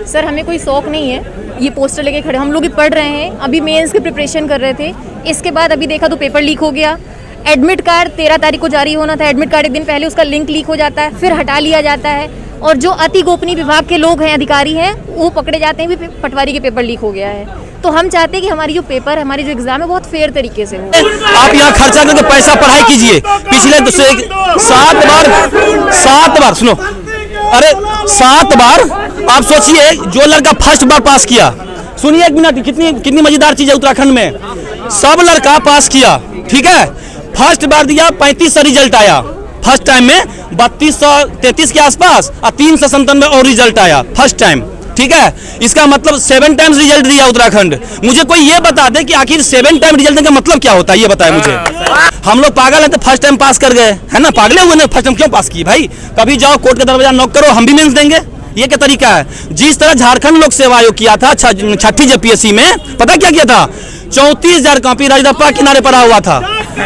Sir हमें कोई शौक नहीं है, ये पोस्टर लेके खड़े हम लोग भी पढ़ रहे हैं, अभी मेंस की प्रिपरेशन कर रहे थे। इसके बाद अभी देखा तो पेपर लीक हो गया। एडमिट कार्ड 13 तारीख को जारी होना था, एडमिट कार्ड एक दिन पहले उसका लिंक लीक हो जाता है, फिर हटा लिया जाता है और जो अति गोपनीय विभाग के लोग हैं, अधिकारी हैं, वो पकड़े जाते हैं भी पटवारी के पेपर लीक हो गया है। तो हम चाहते हैं कि हमारी जो पेपर है, हमारी जो एग्जाम है बहुत फेयर तरीके से हो। आप यहाँ खर्चा करके पैसा पढ़ाई कीजिए, पिछले 7 बार सुनो, अरे 7 बार आप सोचिए, जो लड़का फर्स्ट बार पास किया, सुनिए एक मिनट, कितनी मजेदार चीज है उत्तराखंड में, सब लड़का पास किया, ठीक है, फर्स्ट बार दिया 3500 रिजल्ट आया, फर्स्ट टाइम में 3233 के आसपास और 397 और रिजल्ट आया फर्स्ट टाइम, ठीक है। इसका मतलब 7 टाइम्स रिजल्ट दिया उत्तराखंड। मुझे कोई ये बता दे कि आखिर 7 टाइम रिजल्ट का मतलब क्या होता है, ये बताए मुझे। हम लोग पागल हैं तो फर्स्ट टाइम पास कर गए, है ना, पागले हुए ना, फर्स्ट टाइम क्यों पास किए भाई। कभी जाओ कोर्ट का दरवाजा नॉक करो, हम भी मेंस देंगे, ये क्या तरीका है। जिस तरह झारखंड लोक सेवा आयोग किया था 6ठी जेपीएससी में, पता क्या किया था, 34,000 कॉपी राजदप्पा किनारे पड़ा हुआ था।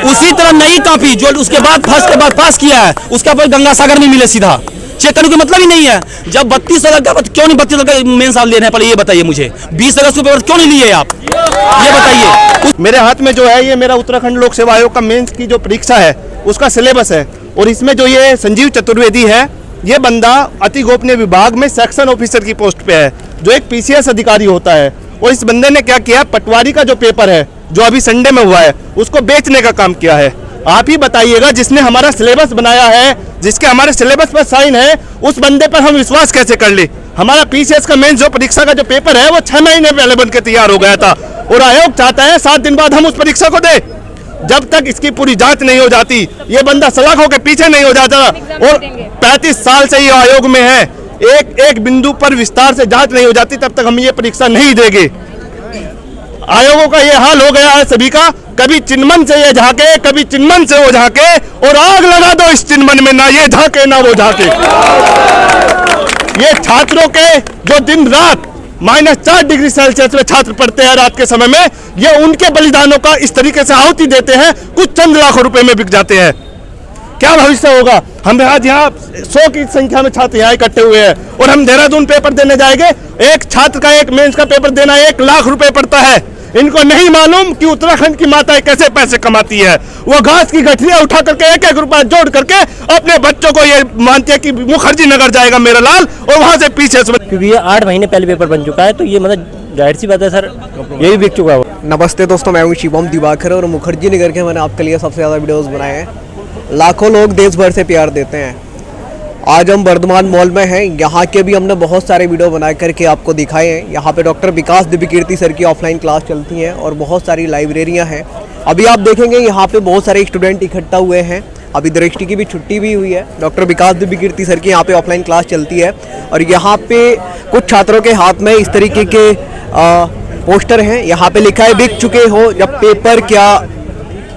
उसी तरह नई कॉपी जो उसके बाद फर्स्ट के बाद पास किया है, उसका पर गंगा सागर में मिले सीधा, चेक करने का मतलब ही नहीं है। जब 32,000 का क्यों नहीं 32,000 का मेंस आप लेने पड़े, ये बताइए मुझे। 20 अगस्त को पेपर क्यों नहीं लिए आप, ये बताइए। मेरे हाथ में जो है, ये मेरा उत्तराखंड लोक सेवा आयोग का मेंस की जो परीक्षा है उसका सिलेबस है, और इसमें जो ये संजीव चतुर्वेदी है, ये बंदा अति गोपनीय विभाग में सेक्शन ऑफिसर की पोस्ट पे है, जो एक पीसीएस अधिकारी होता है। और इस बंदे ने क्या किया, पटवारी का जो पेपर है जो अभी संडे में हुआ है, उसको बेचने का काम किया है। आप ही बताइएगा, जिसने हमारा सिलेबस बनाया है, जिसके हमारे सिलेबस पर साइन है, उस बंदे पर हम विश्वास कैसे कर ले। हमारा पीसीएस का मेंस जो परीक्षा का जो पेपर है वो 6 महीने पहले बन के तैयार हो गया था, और आयोग चाहता है 7 दिन बाद हम उस परीक्षा को दे। जब तक इसकी पूरी जांच नहीं हो जाती, ये बंदा सलाखों के पीछे नहीं हो जाता, और 35 साल से ये आयोग में है, एक बिंदु पर विस्तार से जांच नहीं हो जाती, तब तक हम ये परीक्षा नहीं देंगे। आयोगों का ये हाल हो गया है सभी का, कभी चिन्मन से ये झाके, कभी चिन्मन से वो झाके, और आग लगा दो इस चिन्मन में, ना ये झाके ना वो झाके। ये छात्रों के जो दिन रात -4 डिग्री सेल्सियस में छात्र पढ़ते हैं रात के समय में, ये उनके बलिदानों का इस तरीके से आहुति देते हैं, कुछ चंद लाखों रुपए में बिक जाते हैं। क्या भविष्य होगा। हम आज यहाँ 100 की संख्या में छात्र यहाँ इकट्ठे हुए हैं, और हम देहरादून पेपर देने जाएंगे। एक छात्र का एक मेंस का पेपर देना 1 लाख रुपए पड़ता है। इनको नहीं मालूम कि उत्तराखंड की माताएं कैसे पैसे कमाती है। वो घास की गठरियां उठा करके 1-1 रुपया जोड़ करके अपने बच्चों को ये मानती है कि मुखर्जी नगर जाएगा मेरा लाल, और वहां से पीछे से, क्योंकि ये 8 महीने पहले पेपर बन चुका है, तो ये मतलब जाहिर सी बात है सर, ये भी बिक चुका है। नमस्ते दोस्तों, मैं हूं शिवम दिवाकर, और मुखर्जी नगर के मैंने आपके लिए सबसे ज़्यादा वीडियोस बनाए हैं। लाखों लोग देश भर से प्यार देते हैं। आज हम वर्धमान मॉल में हैं, यहाँ के भी हमने बहुत सारे वीडियो बना करके आपको दिखाए हैं। यहाँ पे डॉक्टर विकास दिव्यकीर्ति सर की ऑफलाइन क्लास चलती हैं, और बहुत सारी लाइब्रेरियाँ हैं। अभी आप देखेंगे यहाँ पे बहुत सारे स्टूडेंट इकट्ठा हुए हैं। अभी दृष्टि की भी छुट्टी भी हुई है। डॉक्टर विकास दिव्यकीर्ति सर की यहाँ पे ऑफलाइन क्लास चलती है, और यहाँ पे कुछ छात्रों के हाथ में इस तरीके के पोस्टर हैं। यहाँ पे लिखा है, बिक चुके हो जब पेपर क्या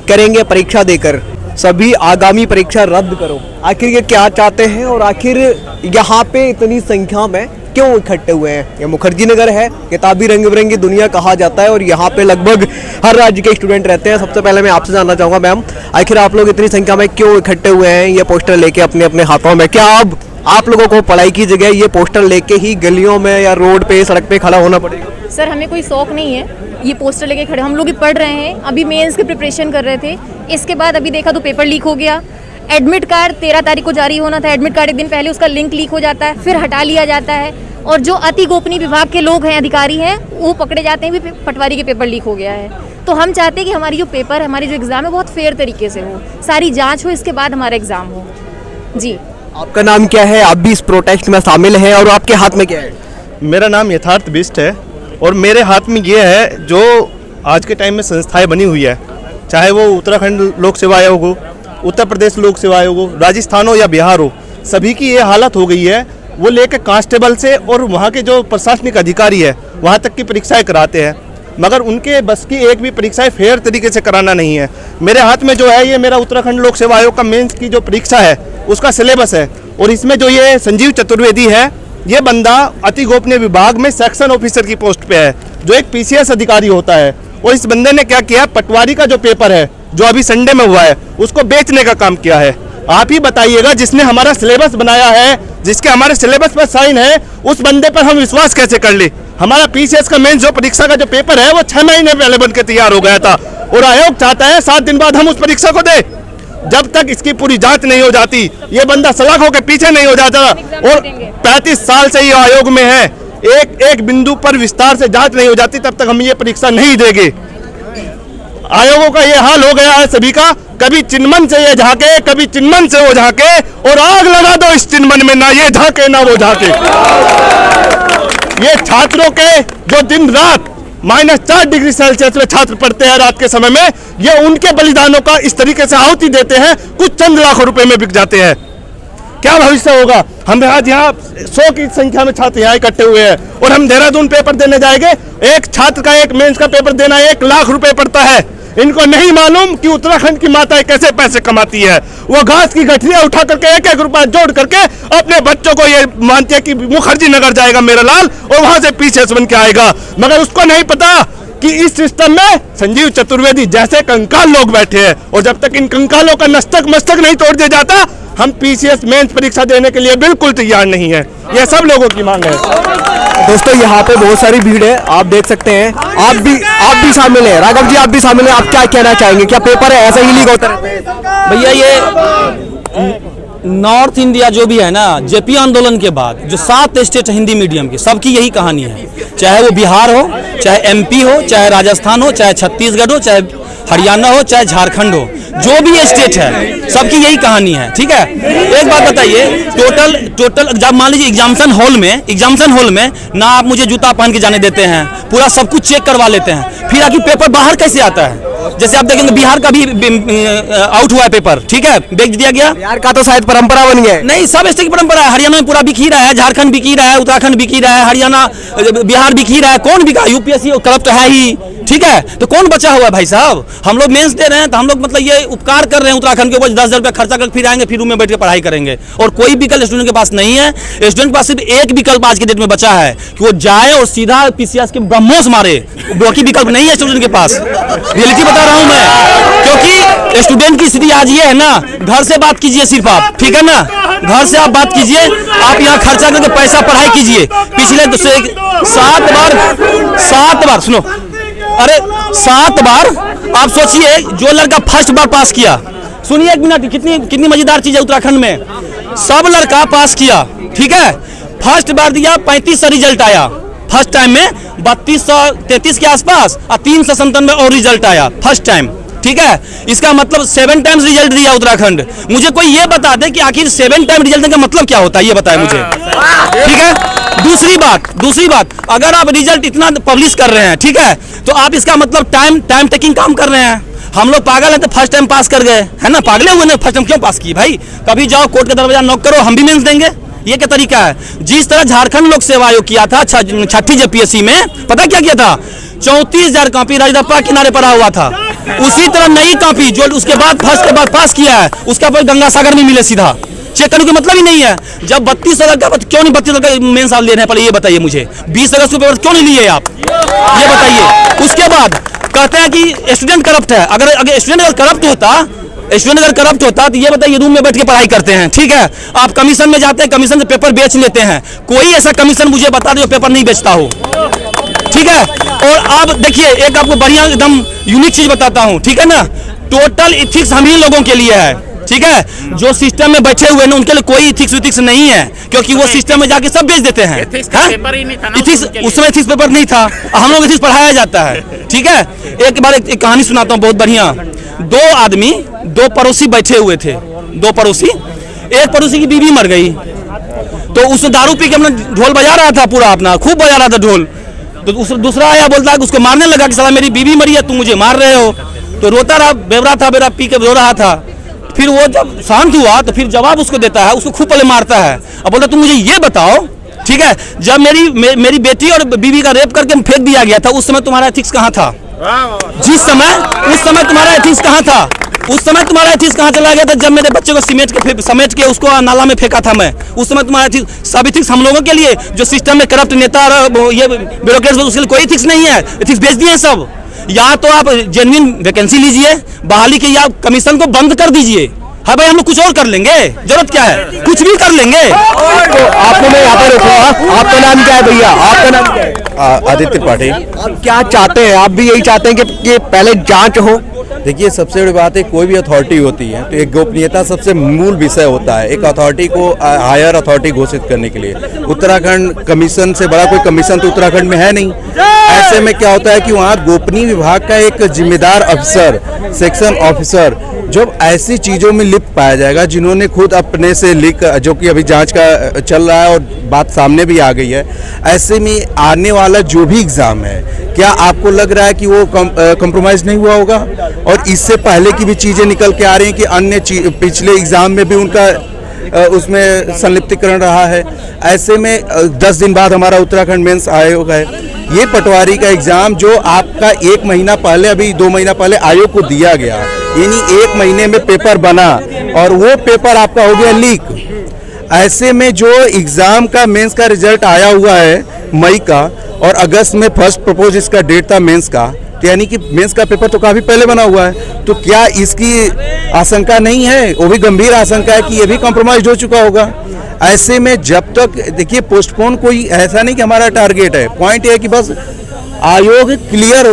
करेंगे परीक्षा देकर, सभी आगामी परीक्षा रद्द करो। आखिर ये क्या चाहते हैं, और आखिर यहाँ पे इतनी संख्या में क्यों इकट्ठे हुए हैं। ये मुखर्जी नगर है, किताबी रंग बिरंगी दुनिया कहा जाता है, और यहाँ पे लगभग हर राज्य के स्टूडेंट रहते हैं। सबसे पहले मैं आपसे जानना चाहूँगा मैम, आखिर आप लोग इतनी संख्या में क्यों इकट्ठे हुए हैं ये पोस्टर लेके अपने अपने हाथों में। क्या अब आप लोगों को पढ़ाई की जगह ये पोस्टर लेके ही गलियों में या रोड पे सड़क पे खड़ा होना पड़ेगा? सर हमें कोई शौक नहीं है, ये पोस्टर लेके खड़े हम लोग भी पढ़ रहे हैं, अभी मेंस की प्रिपरेशन कर रहे थे। इसके बाद अभी देखा तो पेपर लीक हो गया। एडमिट कार्ड 13 तारीख को जारी होना था, एडमिट कार्ड एक दिन पहले उसका लिंक लीक हो जाता है, फिर हटा लिया जाता है, और जो अति गोपनीय विभाग के लोग हैं, अधिकारी हैं, वो पकड़े जाते हैं भी पटवारी के पेपर लीक हो गया है। तो हम चाहते हैं कि हमारी जो पेपर है, हमारी जो एग्ज़ाम है बहुत फेयर तरीके से हो, सारी जाँच हो, इसके बाद हमारा एग्ज़ाम हो। जी, आपका नाम क्या है? आप भी इस प्रोटेस्ट में शामिल हैं, और आपके हाथ में क्या है? मेरा नाम यथार्थ बिष्ट है, और मेरे हाथ में ये है जो आज के टाइम में संस्थाएं बनी हुई है, चाहे वो उत्तराखंड लोक सेवा आयोग हो, उत्तर प्रदेश लोक सेवा आयोग हो, राजस्थान हो या बिहार हो, सभी की ये हालत हो गई है। वो लेके कांस्टेबल से और वहाँ के जो प्रशासनिक अधिकारी है वहाँ तक की परीक्षाएं कराते हैं, मगर उनके बस की एक भी परीक्षाएं फेयर तरीके से कराना नहीं है। मेरे हाथ में जो है, ये मेरा उत्तराखंड लोक सेवा आयोग का मेंस की जो परीक्षा है उसका सिलेबस है, और इसमें जो ये संजीव चतुर्वेदी है, ये बंदा अति गोपनीय विभाग में सेक्शन ऑफिसर की पोस्ट पे है, जो एक पीसीएस अधिकारी होता है। और इस बंदे ने क्या किया, पटवारी का जो पेपर है जो अभी संडे में हुआ है, उसको बेचने का काम किया है। आप ही बताइएगा, जिसने हमारा सिलेबस बनाया है, जिसके हमारे सिलेबस पर साइन है, उस बंदे पर हम विश्वास कैसे कर ले? हमारा पीसीएस का मेन जो परीक्षा का जो पेपर है वो 6 महीने पहले बन के तैयार हो गया था और आयोग चाहता है 7 दिन बाद हम उस परीक्षा को दे। जब तक इसकी पूरी जांच नहीं हो जाती, ये बंदा सलाखों के पीछे नहीं हो जाता और 35 साल से ये आयोग में है, एक बिंदु पर विस्तार से जांच नहीं हो जाती, तब तक हम ये परीक्षा नहीं देंगे। आयोगों का ये हाल हो गया है सभी का, कभी चिन्मन से ये झाके, कभी चिन्मन से वो झाके और आग लगा दो इस चिन्मन में, ना ये झाके ना वो झाके। ये छात्रों के जो दिन रात -4 डिग्री सेल्सियस में छात्र पढ़ते हैं रात के समय में, ये उनके बलिदानों का इस तरीके से आहुति देते हैं, कुछ चंद लाखों रुपए में बिक जाते हैं। क्या भविष्य होगा? हम आज यहाँ 100 की संख्या में छात्र यहाँ इकट्ठे हुए हैं और हम देहरादून पेपर देने जाएंगे। एक छात्र का एक मेंस का पेपर देना 1 लाख रुपए पड़ता है। इनको नहीं मालूम कि उत्तराखंड की माताएं कैसे पैसे कमाती है। वो घास की गठरियां उठा करके 1-1 रुपया जोड़ करके अपने बच्चों को ये मानती है कि मुखर्जी नगर जाएगा मेरा लाल और वहां से पीछे बन के आएगा, मगर उसको नहीं पता कि इस सिस्टम में संजीव चतुर्वेदी जैसे कंकाल लोग बैठे हैं और जब तक इन कंकालों का मस्तक नहीं तोड़ दिया जाता, हम पीसीएस मेंस परीक्षा देने के लिए बिल्कुल तैयार नहीं है। यह सब लोगों की मांग है। दोस्तों यहाँ पे बहुत सारी भीड़ है, आप देख सकते हैं। आप भी शामिल हैं, राघव जी आप भी शामिल हैं। आप क्या कहना चाहेंगे? क्या पेपर है ऐसा ही लीक होता रहता है? भैया ये नॉर्थ इंडिया जो भी है ना, जेपी आंदोलन के बाद जो 7 स्टेट हिंदी मीडियम के, सबकी यही कहानी है। चाहे वो बिहार हो, चाहे एमपी हो, चाहे राजस्थान हो, चाहे छत्तीसगढ़ हो, चाहे हरियाणा हो, चाहे झारखंड हो, जो भी स्टेट है सबकी यही कहानी है। ठीक है, एक बात बताइए, टोटल जब मान लीजिए एग्जामिनेशन हॉल में ना आप मुझे जूता पहन के जाने देते हैं, पूरा सब कुछ चेक करवा लेते हैं, फिर आखिर पेपर बाहर कैसे आता है? जैसे आप देखेंगे बिहार का भी आउट हुआ है पेपर, ठीक है, बेच दिया गया। बिहार का तो शायद परंपरा बन गया है। नहीं, सब स्टेट की परंपरा है। हरियाणा में पूरा बिक ही रहा है, झारखंड बिक ही रहा है, उत्तराखंड बिक ही रहा है, हरियाणा बिहार बिक ही रहा है। कौन बिका? यूपीएससी करप्ट है ही। ठीक है, तो कौन बचा हुआ है भाई साहब? हम लोग मेंस दे रहे हैं तो हम लोग मतलब ये उपकार कर रहे हैं उत्तराखंड के ऊपर। 10,000 रुपया खर्चा करके फिर आएंगे, फिर रूम में बैठ के पढ़ाई करेंगे और कोई विकल्प स्टूडेंट के पास नहीं है। स्टूडेंट के पास सिर्फ एक विकल्प आज के डेट में बचा है कि वो जाए और सीधा पीसीएस के ब्रह्मोस मारे। बाकी विकल्प नहीं है स्टूडेंट के पास। रियलिटी बता रहा हूं मैं, क्योंकि स्टूडेंट की स्थिति आज ये है ना, घर से बात कीजिए सिर्फ आप, ठीक है ना, घर से आप बात कीजिए, आप यहाँ खर्चा करके पैसा पढ़ाई कीजिए। पिछले 7 बार सुनो, अरे 7 बार आप सोचिए, जो लड़का फर्स्ट बार पास किया, सुनिए 1 मिनट, कितनी मजेदार चीज है उत्तराखंड में। सब लड़का पास किया, ठीक है, फर्स्ट बार दिया 3500 रिजल्ट आया, फर्स्ट टाइम में 3233 के आसपास और 397 और रिजल्ट आया फर्स्ट टाइम। ठीक है, इसका मतलब 7 टाइम्स रिजल्ट दिया उत्तराखंड। मुझे कोई ये बता दे कि आखिर 7 टाइम रिजल्ट का मतलब क्या होता है, ये बताए मुझे। ठीक है, दूसरी बात, अगर आप रिजल्ट इतना पब्लिश कर रहे हैं, ठीक है, तो आप इसका मतलब टाइम टेकिंग काम कर रहे हैं। हम लोग पागल हैं तो फर्स्ट टाइम पास कर गए, है ना, पागले हुए ना, फर्स्ट टाइम क्यों पास किए भाई? कभी जाओ कोर्ट का दरवाजा नॉक करो, हम भी मेंस देंगे। ये क्या तरीका है? जिस तरह झारखंड लोक सेवा आयोग किया था 6ठी जेपीएससी में, पता क्या किया था? 34,000 कॉपी राजदप्पा किनारे पड़ा हुआ था। उसी तरह नई कॉपी जो उसके बाद फर्स्ट के बाद पास किया है, उसका कोई गंगा सागर में मिले सीधा, चेक करने का मतलब ही नहीं है। जब 32,000 का क्यों नहीं 32,000 का मेंस आप ले रहे हैं, पहले ये बताइए मुझे। 20 अगस्त को पेपर क्यों नहीं लिए आप, ये बताइए। उसके बाद कहते हैं कि स्टूडेंट करप्ट है। अगर स्टूडेंट अगर करप्ट होता तो ये बताइए, रूम में बैठ के पढ़ाई करते हैं, ठीक है, आप कमीशन में जाते हैं, कमीशन से पेपर बेच लेते हैं। कोई ऐसा कमीशन मुझे बता दो जो पेपर नहीं बेचता हो, ठीक है। और आप देखिए, एक आपको बढ़िया एकदम यूनिक चीज बताता हूं, ठीक है ना, टोटल इथिक्स हम ही लोगों के लिए है, ठीक है। जो सिस्टम में बैठे हुए ना, उनके लिए कोई इथिक्स नहीं है, क्योंकि वो सिस्टम में जाके सब बेच देते हैं। इथिक्स उस समय इथिक्स पेपर नहीं था, हम लोग इथिक्स पढ़ाया जाता है, ठीक है। एक बार एक कहानी सुनाता हूँ बहुत बढ़िया। 2 पड़ोसी बैठे हुए थे, 2 पड़ोसी, एक पड़ोसी की बीवी मर गई, तो उसने दारू पी के अपना ढोल बजा रहा था, पूरा अपना खूब बजा रहा था ढोल। तो दूसरा आया, बोलता है, उसको मारने लगा कि साला मेरी बीवी मरी है, तुम मुझे मार रहे हो। तो रोता रहा, बेवरा था, बेरा पी के रो रहा था। फिर वो जब शांत हुआ तो फिर जवाब उसको देता है, उसको खूब पहले मारता है और बोलता तुम मुझे ये बताओ, ठीक है, जब मेरी बेटी और बीवी का रेप करके फेंक दिया गया था, उस समय तुम्हारा एथिक्स कहाँ था? उस समय तुम्हारा एथिक्स कहाँ था? उस समय तुम्हारा एथिक्स कहाँ चला गया था? जब मेरे बच्चे को समेट के उसको नाला में फेंका था मैं, उस समय तुम्हारा एथिक्स। सब एथिक्स हम लोगों के लिए, जो सिस्टम में करप्ट नेता और ये ब्यूरोक्रेट्स, उसके लिए कोई एथिक्स नहीं है, एथिक्स बेच दिए सब। या तो आप जेन्युइन वैकेंसी लीजिए, बहाली की, या कमीशन को बंद कर दीजिए। हाँ भाई, हम लोग कुछ और कर लेंगे, जरूरत क्या है, कुछ भी कर लेंगे। तो आपको मैं यहाँ पर रोकूंगा। आपका नाम क्या है भैया? आपका नाम क्या है? आदित्य पाटिल। आप क्या चाहते हैं? आप भी यही चाहते हैं कि पहले जांच हो? देखिए, सबसे बड़ी बात है, कोई भी अथॉरिटी होती है तो एक गोपनीयता सबसे मूल विषय होता है, एक अथॉरिटी को हायर अथॉरिटी घोषित करने के लिए। उत्तराखंड कमीशन से बड़ा कोई कमीशन तो उत्तराखंड में है नहीं। ऐसे में क्या होता है कि वहाँ गोपनीय विभाग का एक जिम्मेदार अफसर, सेक्शन ऑफिसर, जब ऐसी चीज़ों में लिप्त पाया जाएगा, जिन्होंने खुद अपने से लिख, जो कि अभी जांच का चल रहा है और बात सामने भी आ गई है, ऐसे में आने वाला जो भी एग्ज़ाम है, क्या आपको लग रहा है कि वो कंप्रोमाइज़ नहीं हुआ होगा? और इससे पहले की भी चीज़ें निकल के आ रही हैं कि अन्य पिछले एग्ज़ाम में भी उनका उसमें संलिप्तीकरण रहा है। ऐसे में 10 दिन बाद हमारा उत्तराखंड मेंस आयोग है, ये पटवारी का एग्ज़ाम जो आपका 1 महीना पहले, अभी 2 महीना पहले आयोग को दिया गया, यानी 1 महीने में पेपर बना और वो पेपर आपका हो गया लीक। ऐसे में जो एग्ज़ाम का मेंस का रिजल्ट आया हुआ है मई का, और अगस्त में फर्स्ट प्रपोज इसका डेट था मेंस का, तो यानी कि मेंस का पेपर तो काफ़ी पहले बना हुआ है। तो क्या इसकी आशंका नहीं है, वो भी गंभीर आशंका है कि ये भी कॉम्प्रोमाइज हो चुका होगा? ऐसे में जब तक, देखिए, पोस्टपोन कोई ऐसा नहीं कि हमारा टारगेट है, पॉइंट ये है कि बस आयोग क्लियर,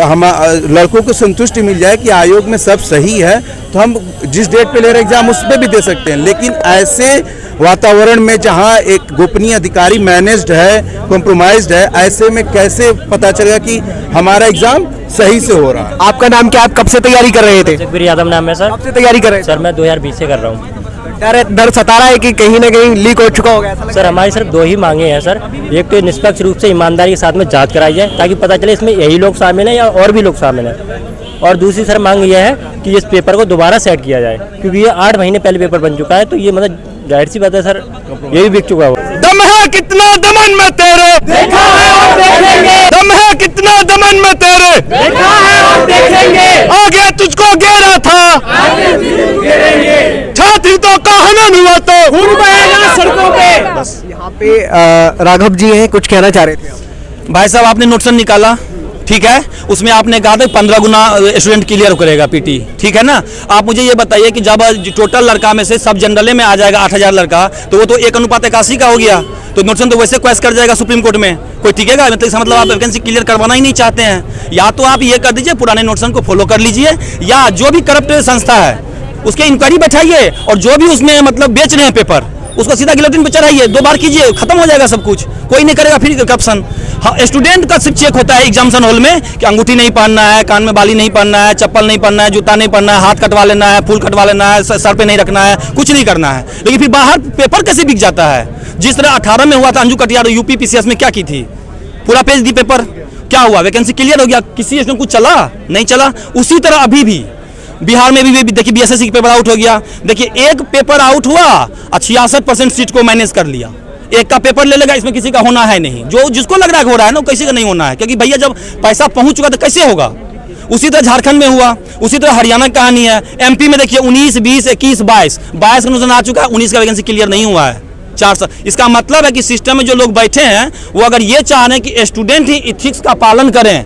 हम लड़कों को संतुष्टि मिल जाए कि आयोग में सब सही है, तो हम जिस डेट पे ले रहे एग्जाम उस पर भी दे सकते हैं। लेकिन ऐसे वातावरण में जहां एक गोपनीय अधिकारी मैनेज्ड है, कॉम्प्रोमाइज्ड है, ऐसे में कैसे पता चलेगा कि हमारा एग्जाम सही से हो रहा है? आपका नाम क्या? आप कब से तैयारी कर रहे थे? जगबीर यादव नाम है सर। कब से तैयारी कर रहे थे? सर मैं 2020 से कर रहा हूँ। डर सता रहा है कि कहीं ना कहीं लीक हो चुका होगा? सर हमारी सिर्फ 2 ही मांगे हैं सर। एक तो निष्पक्ष रूप से ईमानदारी के साथ में जांच कराई जाए, ताकि पता चले इसमें यही लोग शामिल हैं या और भी लोग शामिल हैं। और दूसरी सर मांग यह है कि इस पेपर को दोबारा सेट किया जाए, क्योंकि ये 8 महीने पहले पेपर बन चुका है, तो ये मतलब जाहिर सी बात है सर, ये भी बिक चुका है। दम है कितना दमन में तेरे, देखा है और देखेंगे। दम है कितना दमन में तेरे, देखा है और देखेंगे। आगे तुझको घेरा था, आगे घेरेंगे। छाती तो कहना हुआ तो खून बहेगा सड़कों पे। बस यहाँ पे राघव जी हैं, कुछ कहना चाह रहे थे आप? भाई साहब, आपने नोटिस निकाला, ठीक है, उसमें आपने कहा था 15 गुना स्टूडेंट क्लियर करेगा पीटी, ठीक है ना। आप मुझे ये बताइए कि जब टोटल लड़का में से सब जनरल में आ जाएगा 8000 लड़का, तो वो तो 1:81 का हो गया, तो नोटिस तो वैसे क्वेश्चन कर जाएगा सुप्रीम कोर्ट में, कोई टिकेगा? मतलब इसका मतलब आप वैकेंसी क्लियर करवाना ही नहीं चाहते हैं। या तो आप ये कर दीजिए, पुराने नोटिस को फॉलो कर लीजिए, या जो भी करप्ट संस्था है उसके इंक्वायरी बैठाइए, और जो भी उसमें मतलब बेच रहे हैं पेपर, उसको सीधा गिलोटिन पे चढ़ाइए, 2 बार कीजिए, खत्म हो जाएगा सब कुछ, कोई नहीं करेगा फिर करप्शन। हाँ, स्टूडेंट का सिर्फ चेक होता है एग्जामिनेशन हॉल में कि अंगूठी नहीं पहनना है, कान में बाली नहीं पहनना है, चप्पल नहीं पहनना है, जूता नहीं पहनना है, हाथ कटवा लेना है, फूल कटवा लेना है, सर पे नहीं रखना है, कुछ नहीं करना है। लेकिन फिर बाहर पेपर कैसे बिक जाता है? जिस तरह 18 में हुआ था, अंजू कटियार यूपी PCS में क्या की थी, पूरा पेज दी पेपर, क्या हुआ? वैकेंसी क्लियर हो गया, किसी स्टूडेंट कुछ चला नहीं चला। उसी तरह अभी भी बिहार में भी देखिए BSSC का पेपर आउट हो गया। देखिए एक पेपर आउट हुआ और 66% सीट को मैनेज कर लिया। एक का पेपर ले लेगा, इसमें किसी का होना है नहीं, जो जिसको लग रहा है हो रहा है ना, किसी का नहीं होना है, क्योंकि भैया जब पैसा पहुंच चुका तो कैसे होगा? उसी तरह झारखंड में हुआ, उसी तरह हरियाणा की कहानी है। MP में देखिए 19, 20, 21, 22 का नोटिस आ चुका है, 19 का वैकेंसी क्लियर नहीं हुआ है। 400। इसका मतलब है कि सिस्टम में जो लोग बैठे हैं वो अगर ये चाह रहे हैं कि स्टूडेंट ही इथिक्स का पालन करें,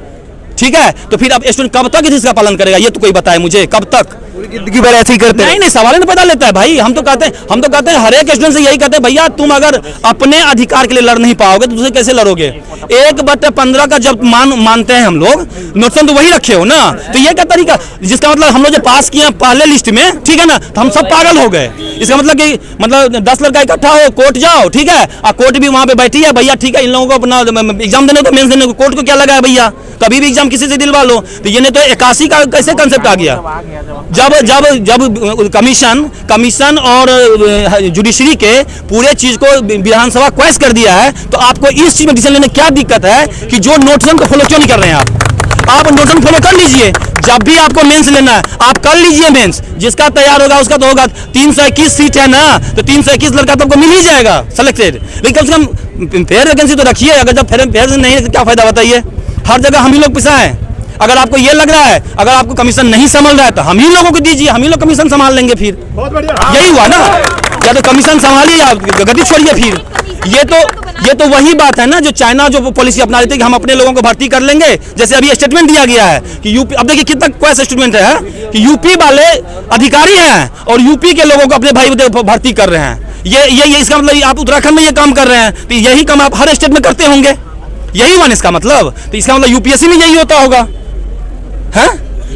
ठीक है, तो फिर अब स्टूडेंट कब तक इथिक्स का पालन करेगा? ये तो कोई बताए मुझे, कब तक? जिंदगी भर ऐसे ही करते हैं? नहीं, सवाल नहीं पता लेता है भाई। हम तो कहते हैं हर एक स्टूडेंट से यही कहते हैं, भैया तुम अगर अपने अधिकार के लिए लड़ नहीं पाओगे तो दूसरे कैसे लड़ोगे? 1/15 का जब मानते हैं हम लोग, नोटिस तो वही रखे हो ना, तो ये क्या तरीका? जिसका मतलब हम लोग जो पास किए पहले लिस्ट में, ठीक है ना, तो हम सब पागल हो गए। इसका मतलब कि 10 लड़का इकट्ठा हो, कोर्ट जाओ, ठीक है, और कोर्ट भी वहां पे बैठी है, भैया ठीक है, इन लोगों को अपना एग्जाम देने को, मेंस देने को, कोर्ट को क्या लगा है भैया? कभी भी एग्जाम किसी से दिलवा लो। तो ये नहीं तो 81 का कैसे कंसेप्ट आ गया? जब कमीशन और जुडिशरी के पूरे चीज को विधानसभा क्वेश्चन कर दिया है, तो आपको इस चीज में डिसीजन लेने क्या दिक्कत है कि जो नोटिस को फॉलो क्यों नहीं कर रहे हैं आप नोटिस फॉलो कर लीजिए। जब भी आपको मेंस लेना है आप कर लीजिए मेंस, जिसका तैयार होगा उसका तो होगा। 321 सीट है ना, तो 321 लड़का तो आपको मिल ही जाएगा सिलेक्टेड। लेकिन कम से कम फेयर वैकेंसी तो रखिए। अगर जब फेयर नहीं है तो क्या फायदा बताइए? हर जगह हम ही लोग पिसा है। अगर आपको ये लग रहा है, अगर आपको कमीशन नहीं संभाल रहा है तो हम ही लोगों को दीजिए, हम ही लोग कमीशन संभाल लेंगे। फिर यही हुआ ना, या तो कमीशन संभालिए या गद्दी छोड़िए। फिर ये तो ये तो वही बात है ना जो चाइना जो पॉलिसी अपना रही थी कि हम अपने लोगों को भर्ती कर लेंगे। जैसे अभी स्टेटमेंट दिया गया है कि यूपी, अब देखिए कितना क्वेश्चन स्टेटमेंट है कि यूपी वाले अधिकारी हैं और यूपी के लोगों को अपने भाई भर्ती कर रहे हैं। ये इसका मतलब आप उत्तराखंड में ये काम कर रहे हैं, तो यही काम आप हर स्टेट में करते होंगे, यही वन इसका मतलब। तो इसका मतलब यूपीएससी में यही होता होगा, है?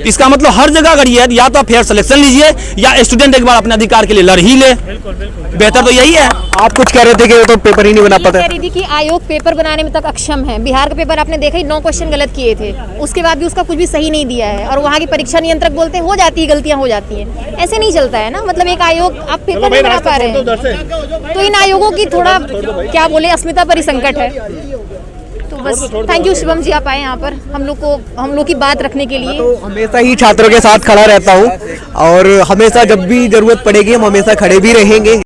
इसका मतलब हर जगह अगर ये है, या तो आप फेयर सिलेक्शन लीजिए या स्टूडेंट एक बार अपने अधिकार के लिए लड़ ही ले। बेहतर तो यही है। आप कुछ कह रहे थे कि वो तो पेपर ही नहीं बना पाता। कह रही थी कि आयोग पेपर बनाने में तक अक्षम है। बिहार का पेपर आपने देखा ही 9 क्वेश्चन गलत किए थे, उसके बाद भी उसका कुछ भी सही नहीं दिया है। और वहाँ की परीक्षा नियंत्रक बोलते हैं हो जाती है, गलतियाँ हो जाती हैं। ऐसे नहीं चलता है ना, मतलब एक आयोग आप पेपर नहीं बना पा रहे हैं, तो इन आयोगों की थोड़ा क्या बोले अस्मिता पर ही संकट है। तो बस थैंक यू शिवम जी, आप आए यहाँ पर हम लोग की बात रखने के लिए। तो हमेशा ही छात्रों के साथ खड़ा रहता हूँ और हमेशा जब भी जरूरत पड़ेगी हम हमेशा खड़े भी रहेंगे।